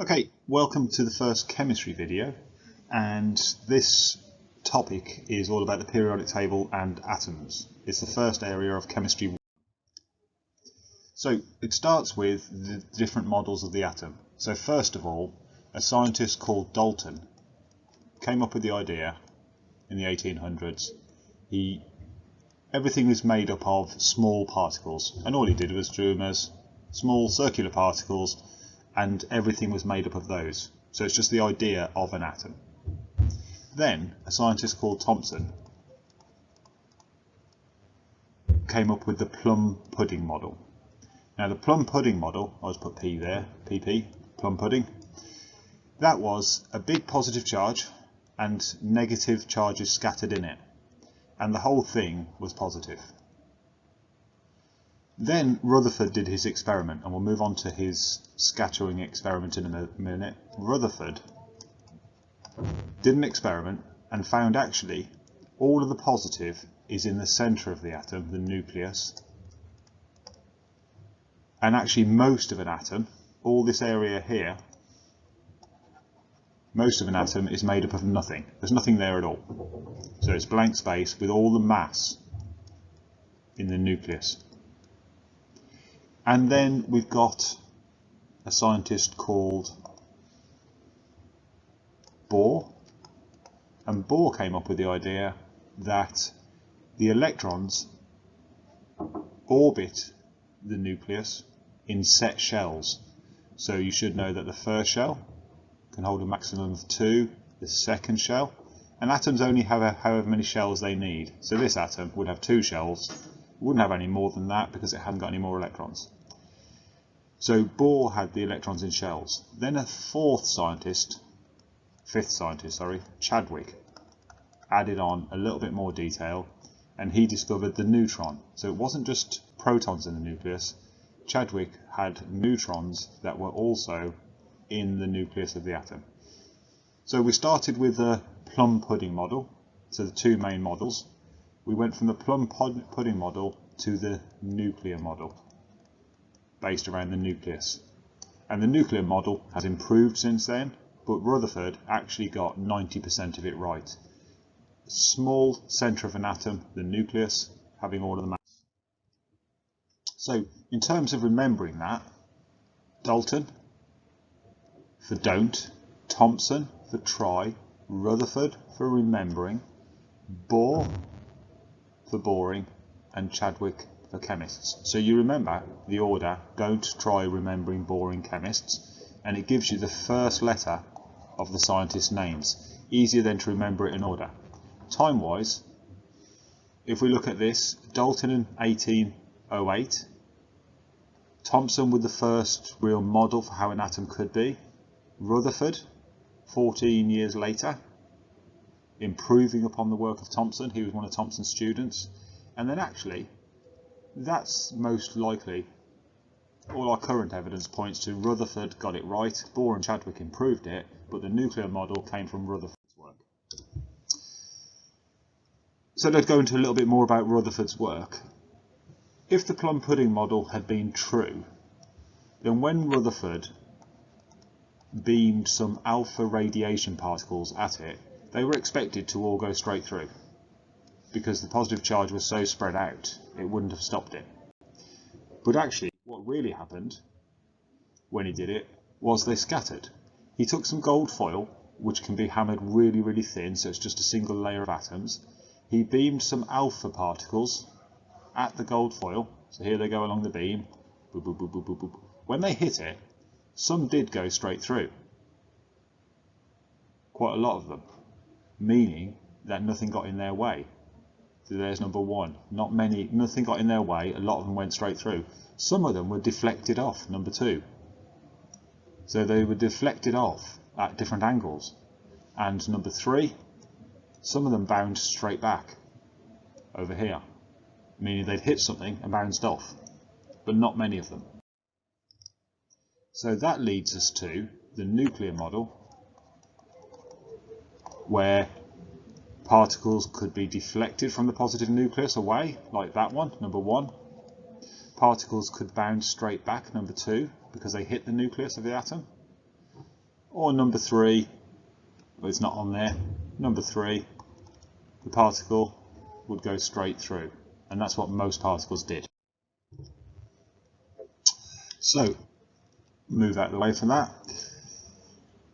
Okay, welcome to the first chemistry video, and this topic is all about the periodic table and atoms. It's the first area of chemistry. So it starts with the different models of the atom. So first of all, a scientist called Dalton came up with the idea in the 1800s. Everything was made up of small particles, and all he did was drew them as small circular particles, and everything was made up of those. So it's just the idea of an atom. Then a scientist called Thomson came up with the plum pudding model. Now the plum pudding model, I'll just put P there, PP, plum pudding, that was a big positive charge and negative charges scattered in it, and the whole thing was positive. Then Rutherford did his experiment, and we'll move on to his scattering experiment in a minute. Rutherford did an experiment and found actually all of the positive is in the centre of the atom, the nucleus, and actually most of an atom, all this area here, most of an atom is made up of nothing. There's nothing there at all. So it's blank space with all the mass in the nucleus. And then we've got a scientist called Bohr, and Bohr came up with the idea that the electrons orbit the nucleus in set shells. So you should know that the first shell can hold a maximum of 2, the second shell, and atoms only have however many shells they need. So this atom would have 2 shells, wouldn't have any more than that because it hadn't got any more electrons. So Bohr had the electrons in shells. Then a fifth scientist, Chadwick, added on a little bit more detail, and he discovered the neutron. So it wasn't just protons in the nucleus. Chadwick had neutrons that were also in the nucleus of the atom. So we started with the plum pudding model, so the two main models. We went from the plum pudding model to the nuclear model, based around the nucleus. And the nuclear model has improved since then, but Rutherford actually got 90% of it right. Small centre of an atom, the nucleus, having all of the mass. So in terms of remembering that, Dalton for don't, Thomson for try, Rutherford for remembering, Bohr for boring, and Chadwick for chemists. So you remember the order: don't try remembering boring chemists, and it gives you the first letter of the scientists' names. Easier then to remember it in order. Time wise, if we look at this, Dalton in 1808, Thomson with the first real model for how an atom could be, Rutherford 14 years later, improving upon the work of Thomson. He was one of Thomson's students, and then actually that's most likely, all our current evidence points to Rutherford got it right, Bohr and Chadwick improved it, but the nuclear model came from Rutherford's work. So let's go into a little bit more about Rutherford's work. If the plum pudding model had been true, then when Rutherford beamed some alpha radiation particles at it, they were expected to all go straight through, because the positive charge was so spread out, it wouldn't have stopped it. But actually, what really happened when he did it was they scattered. He took some gold foil, which can be hammered really, really thin, so it's just a single layer of atoms. He beamed some alpha particles at the gold foil, so here they go along the beam, boop, boop, boop, boop, boop, boop. When they hit it, some did go straight through, quite a lot of them, meaning that nothing got in their way. So there's number one. Nothing got in their way, a lot of them went straight through. Some of them were deflected off, number two. So they were deflected off at different angles. And number three, some of them bounced straight back over here, meaning they'd hit something and bounced off, but not many of them. So that leads us to the nuclear model, where particles could be deflected from the positive nucleus away, like that one, number one. Particles could bounce straight back, number two, because they hit the nucleus of the atom. or number 3, well, it's not on there, number 3, the particle would go straight through, and that's what most particles did. So move out of the way from that.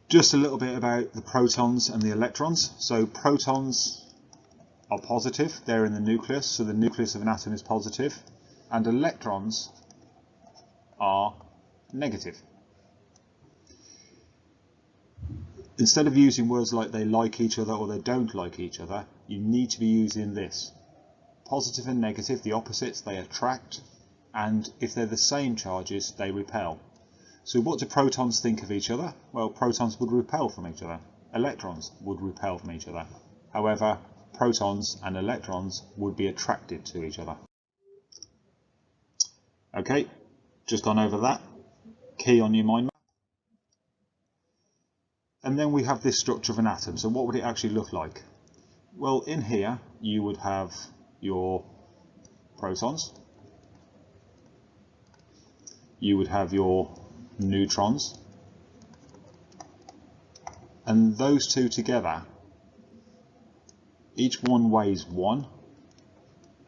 Just a little bit about the protons and the electrons. So protons are positive, they're in the nucleus, so the nucleus of an atom is positive, and electrons are negative. Instead of using words like they like each other or they don't like each other, you need to be using this. Positive and negative, the opposites, they attract, and if they're the same charges, they repel. So what do protons think of each other? Well, protons would repel from each other. Electrons would repel from each other. However, protons and electrons would be attracted to each other. Okay, just gone over that. Key on your mind map. And then we have this structure of an atom. So what would it actually look like? Well, in here you would have your protons. You would have your neutrons. And those two together, each one weighs 1.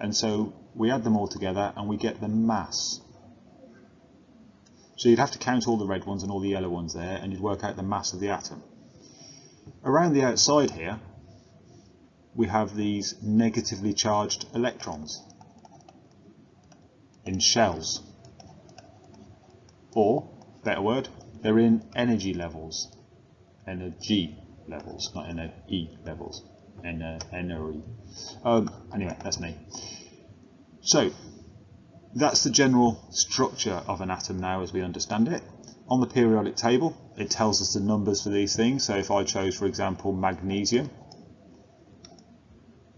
And so we add them all together and we get the mass. So you'd have to count all the red ones and all the yellow ones there, and you'd work out the mass of the atom. Around the outside here, we have these negatively charged electrons in shells. Or, better word, they're in energy levels. Energy levels, not E levels. Anyway, that's me. So, that's the general structure of an atom now as we understand it. On the periodic table, it tells us the numbers for these things. So if I chose, for example, magnesium,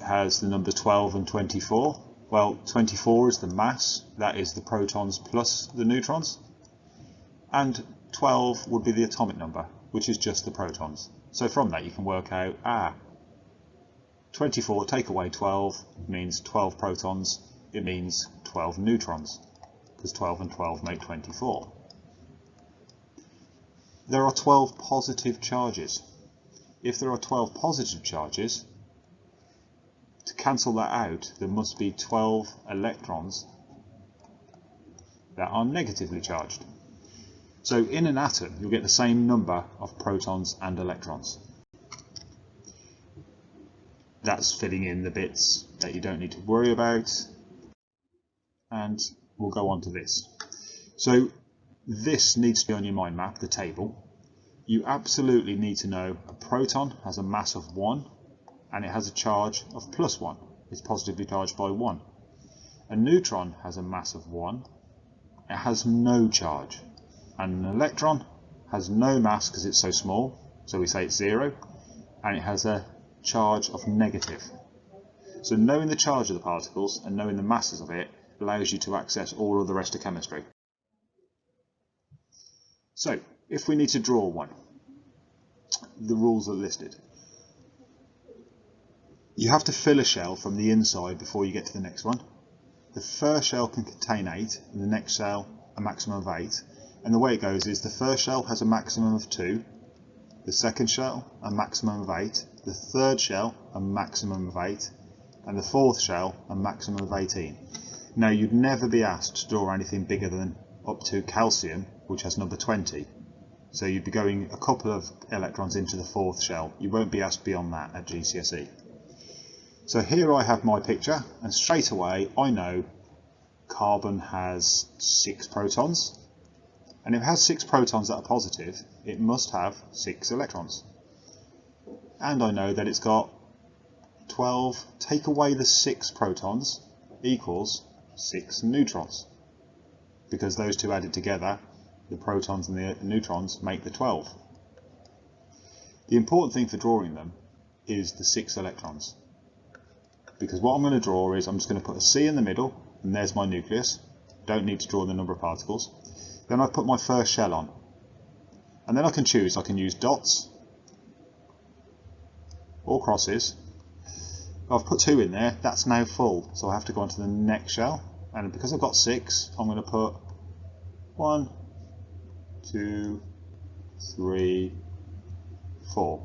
it has the numbers 12 and 24. Well, 24 is the mass, that is the protons plus the neutrons. And 12 would be the atomic number, which is just the protons. So from that you can work out, 24 take away 12 means 12 protons, it means 12 neutrons, because 12 and 12 make 24. There are 12 positive charges. If there are 12 positive charges, to cancel that out, there must be 12 electrons that are negatively charged. So in an atom, you'll get the same number of protons and electrons. That's filling in the bits that you don't need to worry about. And we'll go on to this. So this needs to be on your mind map, the table. You absolutely need to know a proton has a mass of 1 and it has a charge of +1. It's positively charged by 1. A neutron has a mass of 1. It has no charge. And an electron has no mass because it's so small, so we say it's 0, and it has a charge of negative. So knowing the charge of the particles and knowing the masses of it allows you to access all of the rest of chemistry. So if we need to draw one, the rules are listed. You have to fill a shell from the inside before you get to the next one. The first shell can contain 8 and the next shell a maximum of 8. And the way it goes is the first shell has a maximum of 2, the second shell a maximum of 8, the third shell a maximum of 8, and the fourth shell a maximum of 18. Now you'd never be asked to draw anything bigger than up to calcium, which has number 20. So you'd be going a couple of electrons into the fourth shell. You won't be asked beyond that at GCSE. So here I have my picture, and straight away I know carbon has 6 protons. And if it has 6 protons that are positive, it must have 6 electrons. And I know that it's got 12, take away the 6 protons, equals 6 neutrons. Because those two added together, the protons and the neutrons, make the 12. The important thing for drawing them is the 6 electrons. Because what I'm going to draw is, I'm just going to put a C in the middle, and there's my nucleus. Don't need to draw the number of particles. Then I put my first shell on, and then I can choose. I can use dots or crosses. I've put 2 in there, that's now full, so I have to go on to the next shell, and because I've got 6, I'm going to put 1, 2, 3, 4.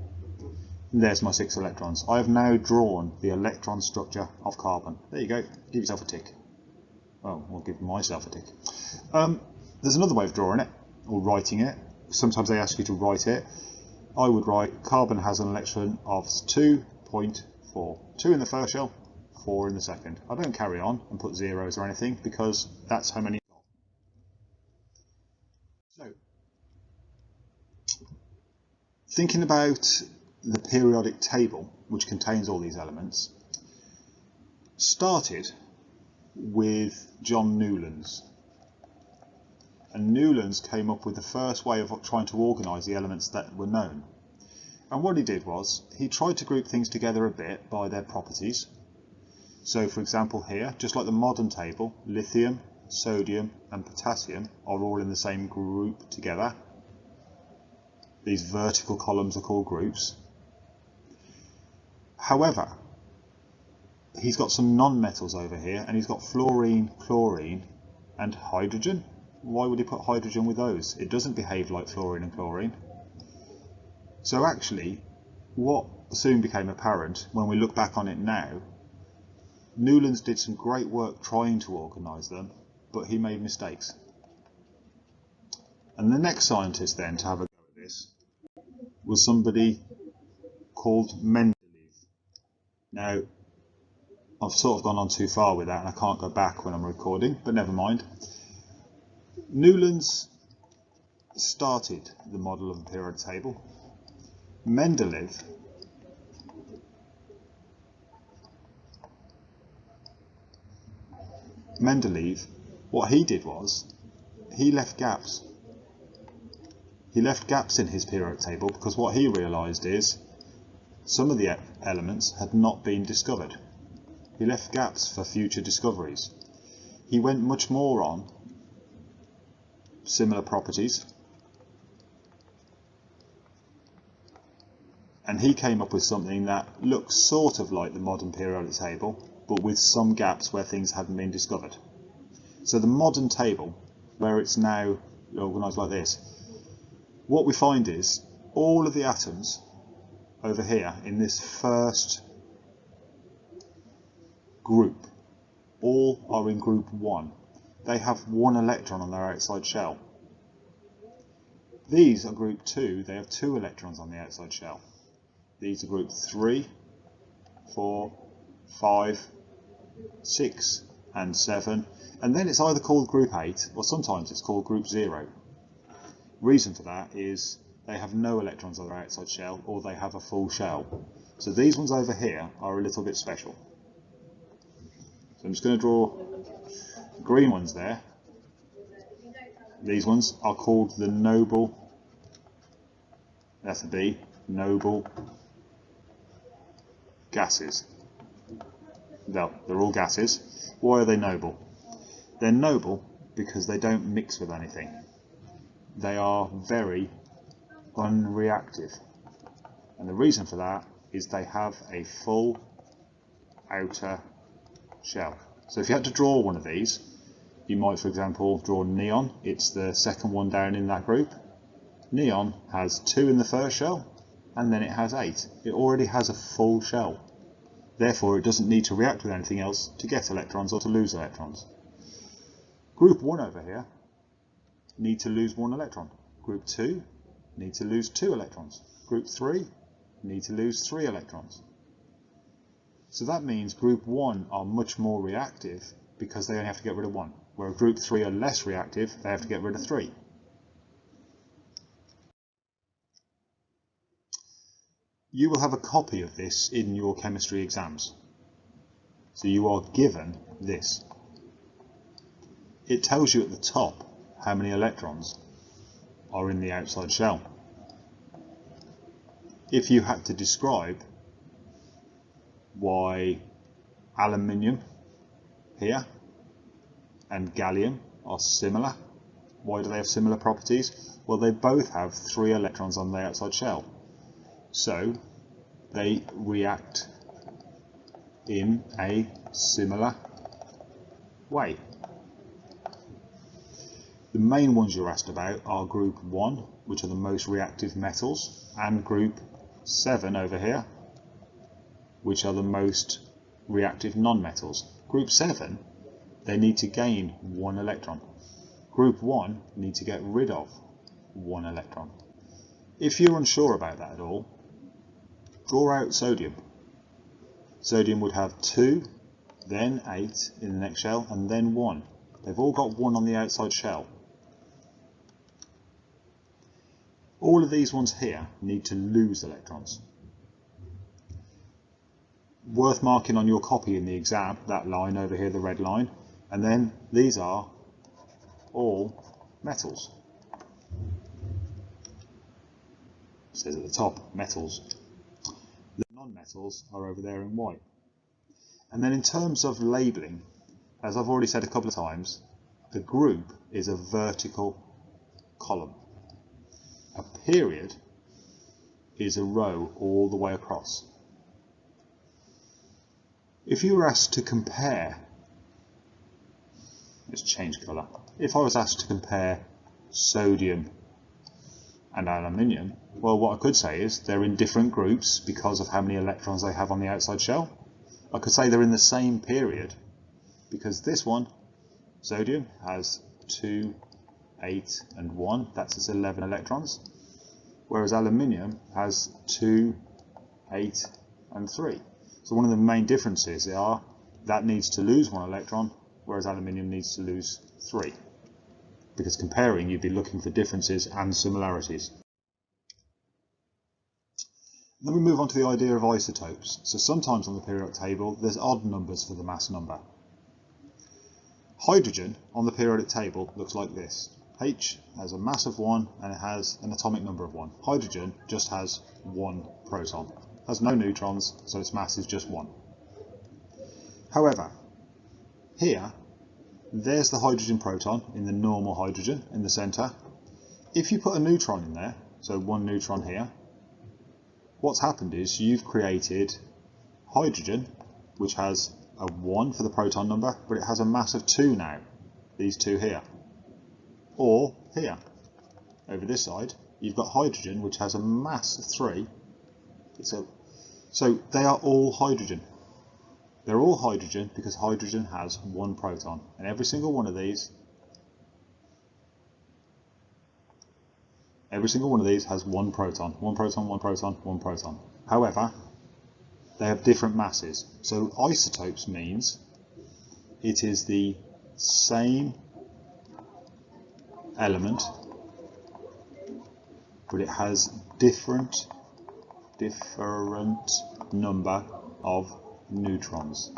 And there's my 6 electrons. I have now drawn the electron structure of carbon. There you go. Give yourself a tick. Oh, I'll give myself a tick. There's another way of drawing it, or writing it. Sometimes they ask you to write it. I would write carbon has an electron of 2.4. 2 in the first shell, 4 in the second. I don't carry on and put zeros or anything because that's how many. So, thinking about the periodic table, which contains all these elements, started with John Newlands. And Newlands came up with the first way of trying to organise the elements that were known. And what he did was, he tried to group things together a bit by their properties. So for example here, just like the modern table, lithium, sodium and potassium are all in the same group together. These vertical columns are called groups. However, he's got some non-metals over here, and he's got fluorine, chlorine and hydrogen. Why would he put hydrogen with those? It doesn't behave like fluorine and chlorine. So actually, what soon became apparent when we look back on it now, Newlands did some great work trying to organise them, but he made mistakes. And the next scientist then to have a go at this was somebody called Mendeleev. Now, I've sort of gone on too far with that and I can't go back when I'm recording, but never mind. Newlands started the model of the periodic table. Mendeleev what he did was, he left gaps. He left gaps in his periodic table because what he realised is some of the elements had not been discovered. He left gaps for future discoveries. He went much more on similar properties, and he came up with something that looks sort of like the modern periodic table, but with some gaps where things hadn't been discovered. So the modern table, where it's now organised like this, what we find is all of the atoms over here in this first group, all are in group 1. They have 1 electron on their outside shell. These are group 2, they have 2 electrons on the outside shell. These are group 3, 4, 5, 6 and 7, and then it's either called group 8 or sometimes it's called group 0. Reason for that is they have no electrons on their outside shell, or they have a full shell. So these ones over here are a little bit special. So I'm just going to draw green ones there. These ones are called the noble, that's a B, noble gases. They're all gases. Why are they noble? They're noble because they don't mix with anything. They are very unreactive. And the reason for that is they have a full outer shell. So if you had to draw one of these, you might, for example, draw neon. It's the second one down in that group. Neon has 2 in the first shell, and then it has 8. It already has a full shell. Therefore, it doesn't need to react with anything else to get electrons or to lose electrons. Group 1 over here need to lose 1 electron. Group 2 need to lose 2 electrons. Group 3 need to lose 3 electrons. So that means group 1 are much more reactive because they only have to get rid of 1, where group 3 are less reactive, they have to get rid of 3. You will have a copy of this in your chemistry exams. So you are given this. It tells you at the top how many electrons are in the outside shell. If you had to describe why aluminium here and gallium are similar, why do they have similar properties? Well, they both have 3 electrons on the outside shell. So they react in a similar way. The main ones you're asked about are group 1, which are the most reactive metals, and group 7 over here, which are the most reactive non-metals. Group 7, they need to gain 1 electron. Group 1 need to get rid of 1 electron. If you're unsure about that at all, draw out sodium. Sodium would have 2, then 8 in the next shell, and then 1. They've all got 1 on the outside shell. All of these ones here need to lose electrons. Worth marking on your copy in the exam, that line over here, the red line, and then these are all metals. It says at the top, metals. The non-metals are over there in white. And then in terms of labelling, as I've already said a couple of times, the group is a vertical column. A period is a row all the way across. If you were asked to compare, let's change colour. If I was asked to compare sodium and aluminium, well, what I could say is they're in different groups because of how many electrons they have on the outside shell. I could say they're in the same period because this one, sodium, has 2, 8 and 1, that's its 11 electrons, whereas aluminium has 2, 8 and 3. So one of the main differences are that needs to lose 1 electron, whereas aluminium needs to lose 3. Because comparing, you'd be looking for differences and similarities. Then we move on to the idea of isotopes. So sometimes on the periodic table there's odd numbers for the mass number. Hydrogen on the periodic table looks like this. H has a mass of 1 and it has an atomic number of 1. Hydrogen just has 1 proton. It has no neutrons, so its mass is just 1. However, here, there's the hydrogen proton in the normal hydrogen in the centre. If you put a neutron in there, so 1 neutron here, what's happened is you've created hydrogen, which has a 1 for the proton number, but it has a mass of 2 now, these two here. Or here, over this side, you've got hydrogen, which has a mass of 3. So they are all hydrogen. They're all hydrogen because hydrogen has 1 proton, and every single one of these has 1 proton. 1 proton, 1 proton, 1 proton. However, they have different masses. So isotopes means it is the same element, but it has different number of neutrons.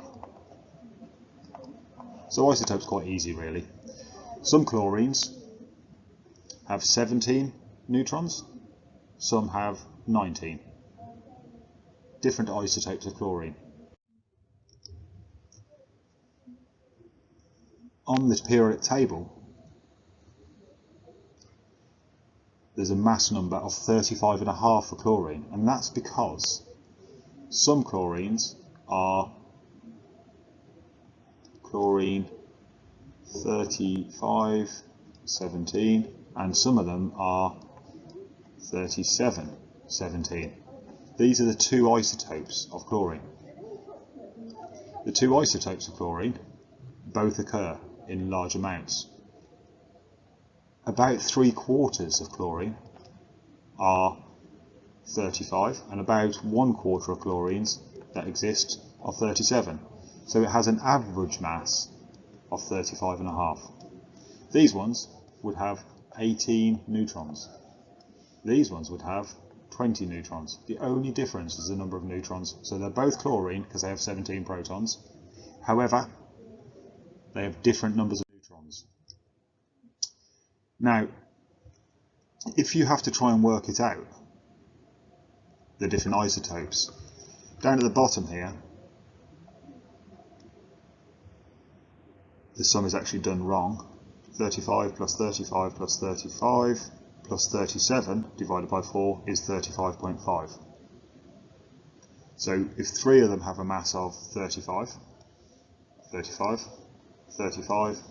So isotopes quite easy really. Some chlorines have 17 neutrons, some have 19. Different isotopes of chlorine. On this periodic table there's a mass number of 35.5 for chlorine, and that's because some chlorines are chlorine 35, 17, and some of them are 37, 17. These are the 2 isotopes of chlorine. The 2 isotopes of chlorine both occur in large amounts. About 3/4 of chlorine are 35, and about 1/4 of chlorines that exist are 37. So it has an average mass of 35.5. These ones would have 18 neutrons. These ones would have 20 neutrons. The only difference is the number of neutrons. So they're both chlorine because they have 17 protons. However, they have different numbers of neutrons. Now, if you have to try and work it out, the different isotopes, down at the bottom here, the sum is actually done wrong. 35 plus 35 plus 35 plus 37 divided by 4 is 35.5. So if 3 of them have a mass of 35, 35, 35,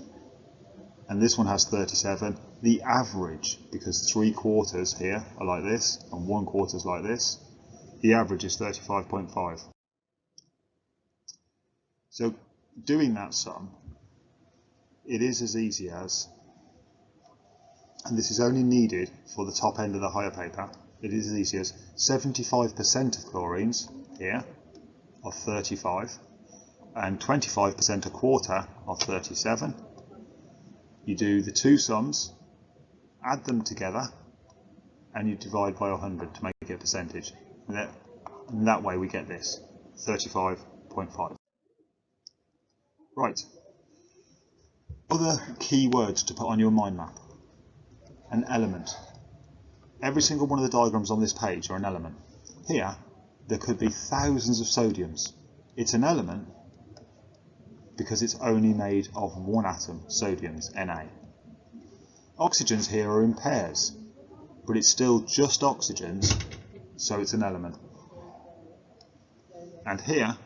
and this one has 37, the average, because 3/4 here are like this and 1/4 is like this, The average is 35.5. So doing that sum, it is as easy as, and this is only needed for the top end of the higher paper, it is as easy as 75% of chlorines here of 35 and 25% a quarter of 37. You do the two sums, add them together, and you divide by 100 to make it a percentage. And that way we get this, 35.5. Right. Other key words to put on your mind map. An element. Every single one of the diagrams on this page are an element. Here, there could be thousands of sodiums. It's an element because it's only made of one atom, sodiums, Na. Oxygens here are in pairs, but it's still just oxygens, so it's an element. And here,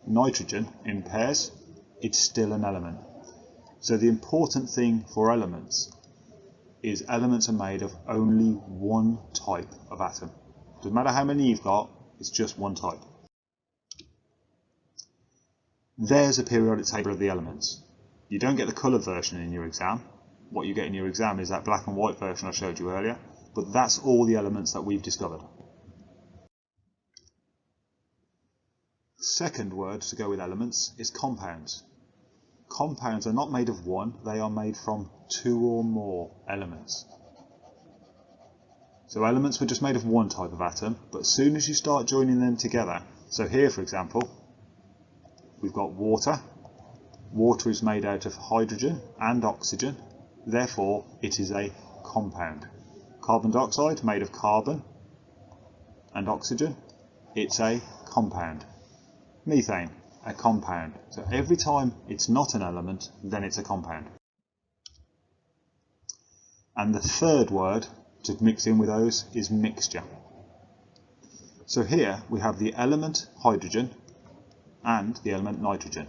nitrogen in pairs, it's still an element. So the important thing for elements is elements are made of only one type of atom. Doesn't matter how many you've got, it's just one type. There's a periodic table of the elements. You don't get the coloured version in your exam. What you get in your exam is that black and white version I showed you earlier, but that's all the elements that we've discovered. The second word to go with elements is compounds. Compounds are not made of one, they are made from two or more elements. So elements were just made of one type of atom, but as soon as you start joining them together, so here for example, we've got water. Water is made out of hydrogen and oxygen, therefore it is a compound. Carbon dioxide made of carbon and oxygen, it's a compound. Methane, a compound. So every time it's not an element, then it's a compound. And the third word to mix in with those is mixture. So here we have the element hydrogen and the element nitrogen.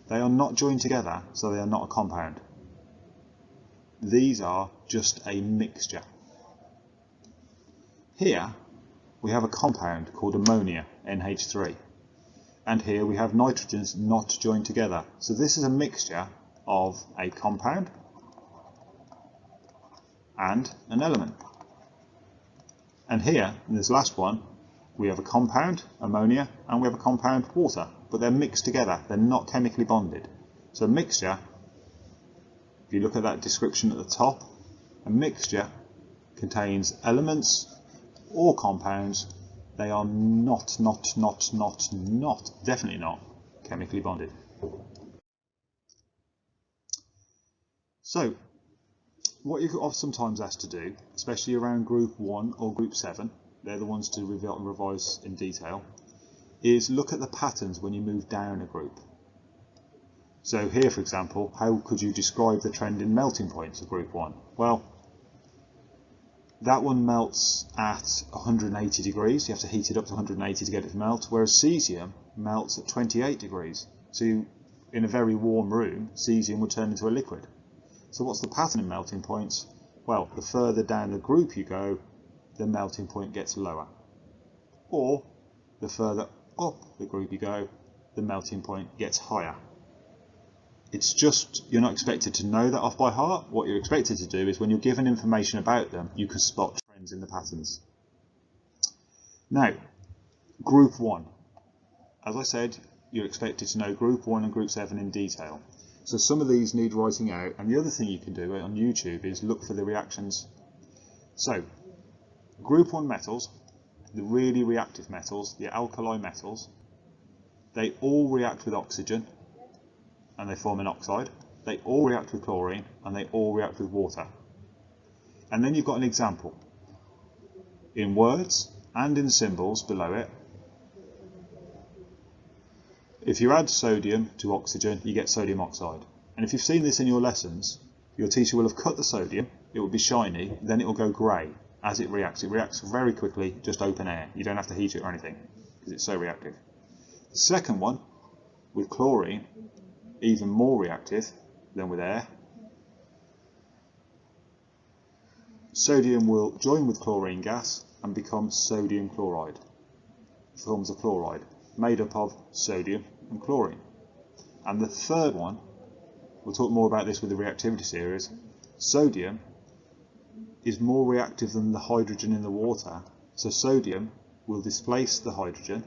They are not joined together, so they are not a compound. These are just a mixture. Here we have a compound called ammonia, NH3. And here we have nitrogens not joined together. So this is a mixture of a compound and an element. And here, in this last one, we have a compound, ammonia, and we have a compound, water. But they're mixed together, they're not chemically bonded. So a mixture, if you look at that description at the top, a mixture contains elements or compounds. They are definitely not chemically bonded. So, what you're sometimes asked to do, especially around group 1 or group 7, they're the ones to revise in detail, is look at the patterns when you move down a group. So here, for example, how could you describe the trend in melting points of group 1? Well, that one melts at 180 degrees. You have to heat it up to 180 to get it to melt, whereas cesium melts at 28 degrees. So in a very warm room, cesium would turn into a liquid. So what's the pattern in melting points? Well, the further down the group you go, the melting point gets lower. Or the further up the group you go, the melting point gets higher. It's just, you're not expected to know that off by heart. What you're expected to do is when you're given information about them, you can spot trends in the patterns. Now, group 1. As I said, you're expected to know group 1 and group 7 in detail. So some of these need writing out, and the other thing you can do on YouTube is look for the reactions. So, group 1 metals, the really reactive metals, the alkali metals, they all react with oxygen and they form an oxide. They all react with chlorine and they all react with water. And then you've got an example in words and in symbols below it. If you add sodium to oxygen, you get sodium oxide. And if you've seen this in your lessons, your teacher will have cut the sodium, it will be shiny, then it will go grey as it reacts. It reacts very quickly, just open air. You don't have to heat it or anything because it's so reactive. The second one, with chlorine, even more reactive than with air. Sodium will join with chlorine gas and become sodium chloride. forms a chloride made up of sodium and chlorine. And the third one, we'll talk more about this with the reactivity series, sodium is more reactive than the hydrogen in the water. So sodium will displace the hydrogen,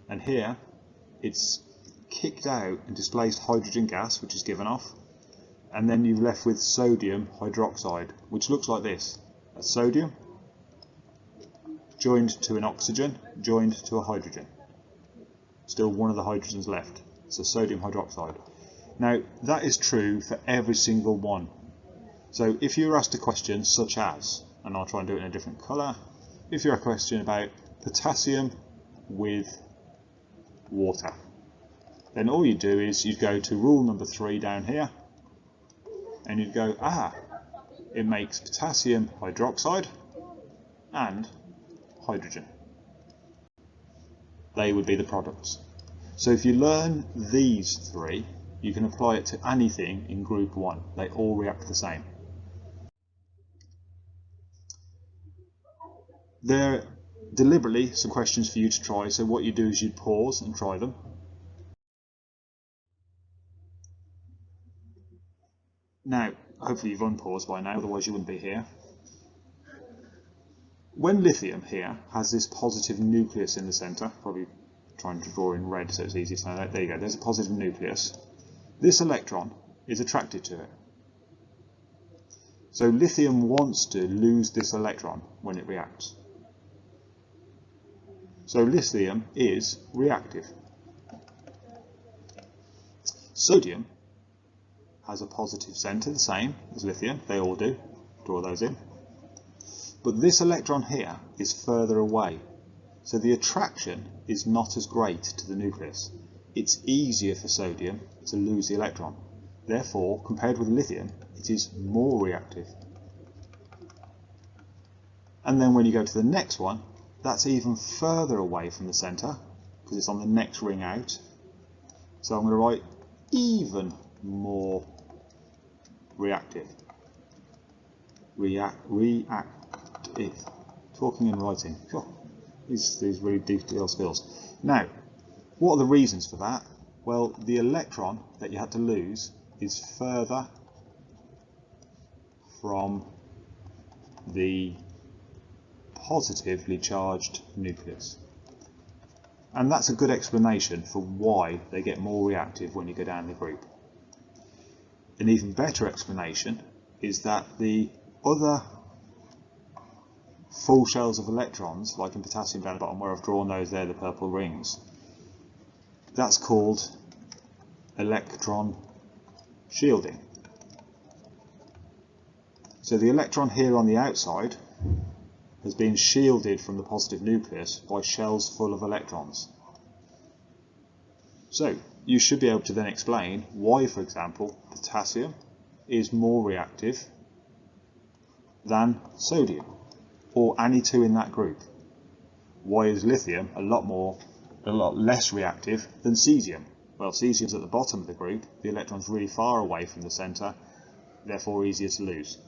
and here it's kicked out and displaced hydrogen gas, which is given off, and then you're left with sodium hydroxide, which looks like this. That's sodium joined to an oxygen joined to a hydrogen. Still one of the hydrogens left, so sodium hydroxide. Now that is true for every single one. So if you're asked a question such as, and I'll try and do it in a different colour, if you're a question about potassium with water, then all you do is you go to rule number 3 down here, and you'd go, it makes potassium hydroxide and hydrogen. They would be the products. So if you learn these 3, you can apply it to anything in group 1. They all react the same. There are deliberately some questions for you to try, so what you do is you pause and try them. Now, hopefully you've unpaused by now, otherwise you wouldn't be here. When lithium here has this positive nucleus in the centre, probably trying to draw in red so it's easy to know that. There you go, there's a positive nucleus. This electron is attracted to it. So lithium wants to lose this electron when it reacts. So lithium is reactive. Sodium has a positive centre, the same as lithium, they all do, draw those in. But this electron here is further away, so the attraction is not as great to the nucleus. It's easier for sodium to lose the electron. Therefore, compared with lithium, it is more reactive. And then when you go to the next one, that's even further away from the centre, because it's on the next ring out. So I'm going to write even more reactive. Reactive. Talking and writing. These really detailed skills. Now, what are the reasons for that? Well, the electron that you had to lose is further from the positively charged nucleus. And that's a good explanation for why they get more reactive when you go down the group. An even better explanation is that the other full shells of electrons, like in potassium down the bottom where I've drawn those there, the purple rings, that's called electron shielding. So the electron here on the outside has been shielded from the positive nucleus by shells full of electrons. So you should be able to then explain why, for example, potassium is more reactive than sodium, or any two in that group. Why is lithium a lot less reactive than cesium? Well, cesium's at the bottom of the group, the electron's really far away from the centre, therefore easier to lose.